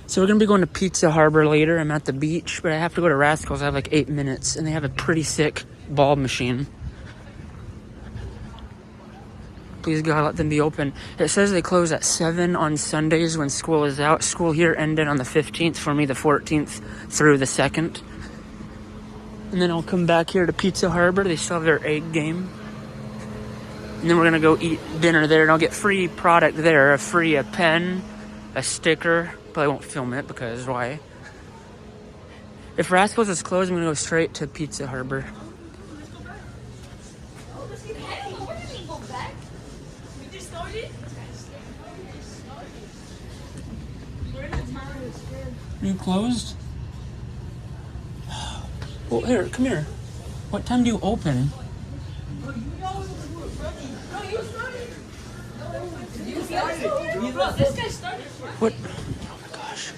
So we're going to be going to Pizza Harbor later. I'm at the beach, but I have to go to Rascals. I have like 8 minutes, and they have a pretty sick ball machine. Please God, let them be open. It says they close at 7 on Sundays when school is out. School here ended on the 15th, for me the 14th through the 2nd. And then I'll come back here to Pizza Harbor. They still have their egg game. And then we're going to go eat dinner there, and I'll get free product there. A pen, a sticker. But I won't film it because why? If Rascals is closed, I'm going to go straight to Pizza Harbor. Are you closed? Well, here, come here. What time do you open? What? Oh my gosh.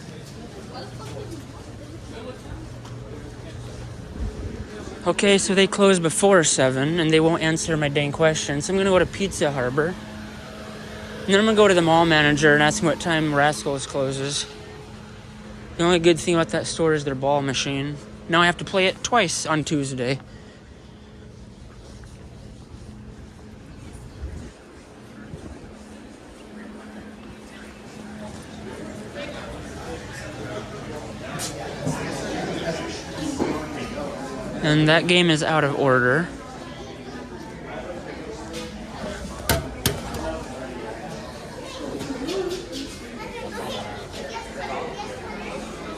Okay, so they close before 7 and they won't answer my dang questions. So I'm going to go to Pizza Harbor. And then I'm going to go to the mall manager and ask him what time Rascals closes. The only good thing about that store is their ball machine. Now I have to play it twice on Tuesday. And that game is out of order.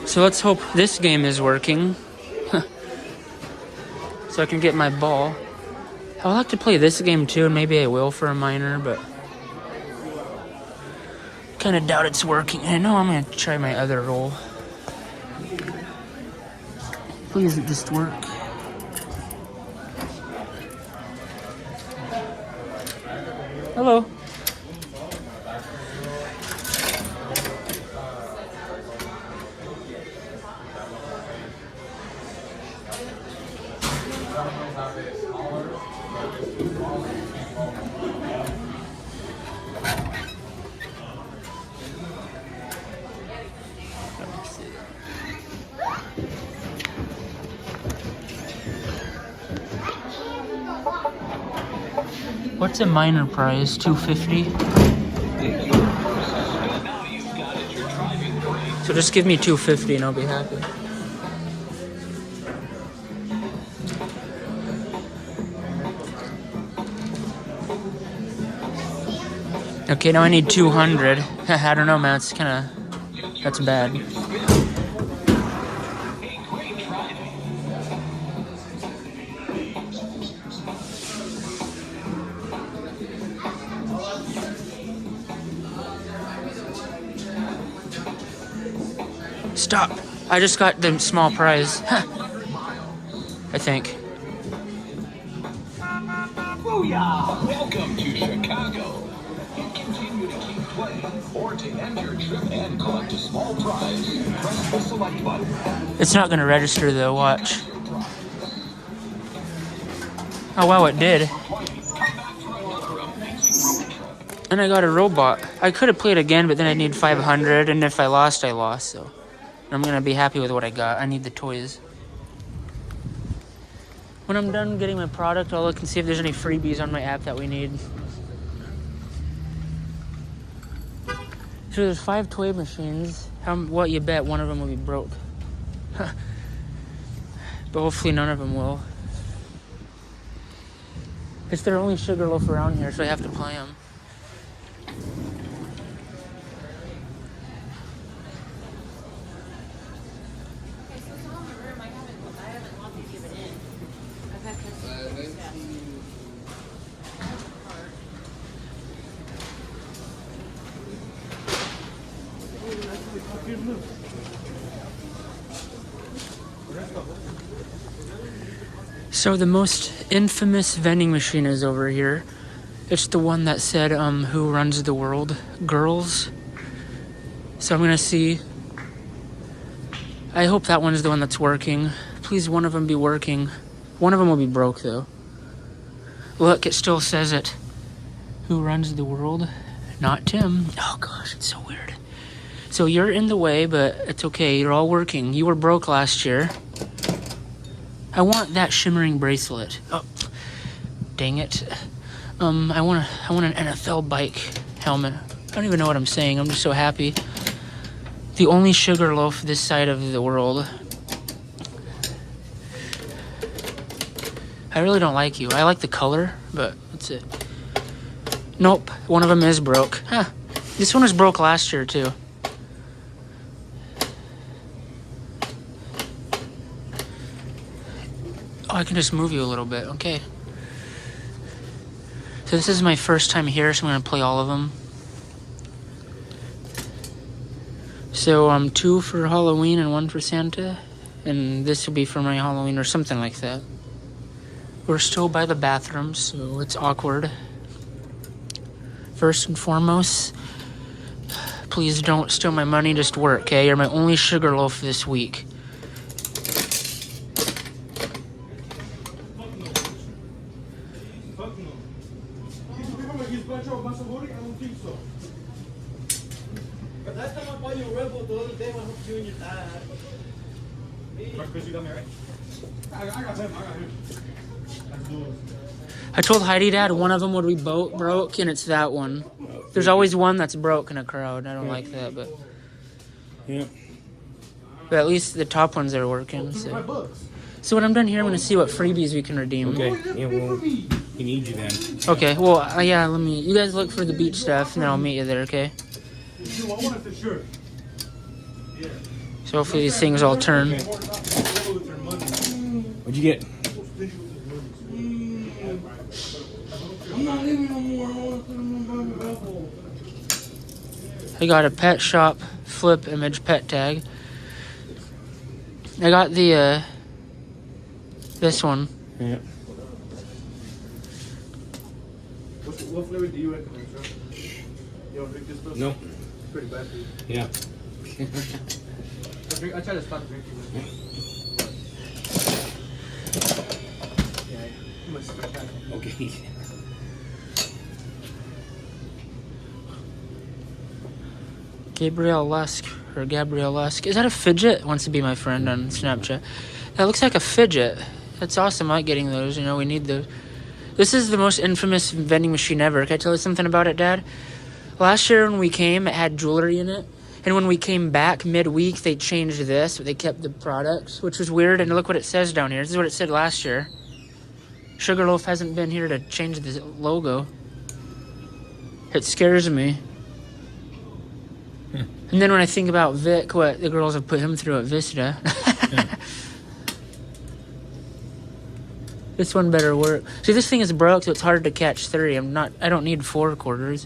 So let's hope this game is working. So I can get my ball. I would like to play this game too, and maybe I will for a minor, but kind of doubt it's working. I know I'm going to try my other roll. Please just work. Hello. What's a minor prize? $250? So just give me $250 and I'll be happy. Okay, now I need 200. I don't know, man. It's that's bad. Stop. I just got the small prize. I think. Booyah! Welcome to Chicago. Continue to keep playing or to end your trip and collect a small prize. Press the select button. It's not going to register though, watch. Oh wow, it did. And I got a robot. I could have played again, but then I need 500, and if I lost, I lost, so. I'm going to be happy with what I got. I need the toys. When I'm done getting my product, I'll look and see if there's any freebies on my app that we need. So there's 5 toy machines. What you bet one of them will be broke. But hopefully none of them will. It's their only Sugarloaf around here, so I have to play them. So the most infamous vending machine is over here. It's the one that said, who runs the world? Girls. So I'm gonna see. I hope that one is the one that's working. Please, one of them be working. One of them will be broke though. Look, it still says it. Who runs the world? Not Tim. Oh gosh, it's so weird. So you're in the way, but it's okay. You're all working. You were broke last year. I want that shimmering bracelet. Oh, dang it. I want an NFL bike helmet. I don't even know what I'm saying. I'm just so happy. The only sugar loaf this side of the world. I really don't like you. I like the color, but that's it. Nope, one of them is broke. Huh. This one was broke last year, too. Oh, I can just move you a little bit. Okay. So this is my first time here, so I'm going to play all of them. So, 2 for Halloween and 1 for Santa. And this will be for my Halloween or something like that. We're still by the bathroom, so it's awkward. First and foremost, please don't steal my money, just work, okay? You're my only sugar loaf this week. I told Heidi, Dad, one of them would be broke, and it's that one. There's always one that's broke in a crowd. I don't like that, but... Yeah. But at least the top ones are working, so... So when I'm done here, I'm going to see what freebies we can redeem. Okay. Yeah, well, he needs you then. Okay, well, yeah, let me... You guys look for the beach stuff, and then I'll meet you there, okay? So hopefully these things all turn. Okay. What'd you get? I got a pet shop flip image pet tag. I got the, this one. Yeah. What flavor do you recommend, sir? You want to drink this stuff? No. It's pretty bad for you. Yeah. I try to stop drinking it. Yeah, you must stop that. Okay. Gabrielle Lusk. Is that a fidget? Wants to be my friend on Snapchat. That looks like a fidget. That's awesome. I like getting those. You know, we need those. This is the most infamous vending machine ever. Can I tell you something about it, Dad? Last year when we came, it had jewelry in it. And when we came back midweek, they changed this. But they kept the products, which was weird. And look what it says down here. This is what it said last year. Sugarloaf hasn't been here to change the logo. It scares me. And then when I think about Vic, what the girls have put him through at Vista. This one better work. See, this thing is broke, so it's hard to catch 3. I don't need 4 quarters.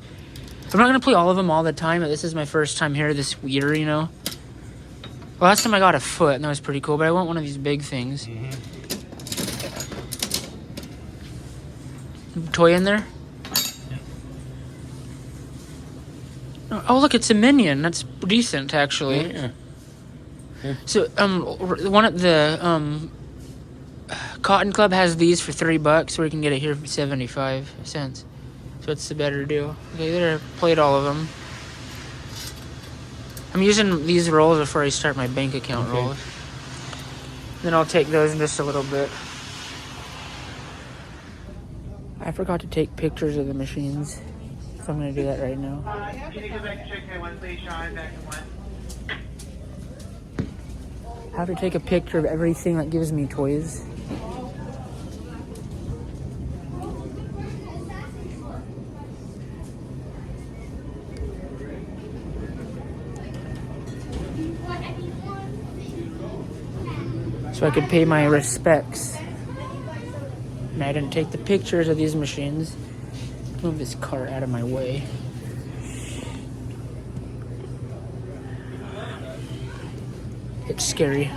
I'm not going to play all of them all the time, but this is my first time here this year, you know. Last time I got a foot, and that was pretty cool, but I want one of these big things. Toy in there? Oh, look, it's a minion. That's decent, actually. Yeah. So, one at the Cotton Club has these for $3, where you can get it here for 75 cents. So it's the better deal. Okay, there, played all of them. I'm using these rolls before I start my bank account rolls. Then I'll take those in just a little bit. I forgot to take pictures of the machines, so I'm going to do that right now. Can you go back and check that one, please, Sean? Back to one. I have to take a picture of everything that gives me toys. So I could pay my respects. And I didn't take the pictures of these machines. Move this cart out of my way. It's scary.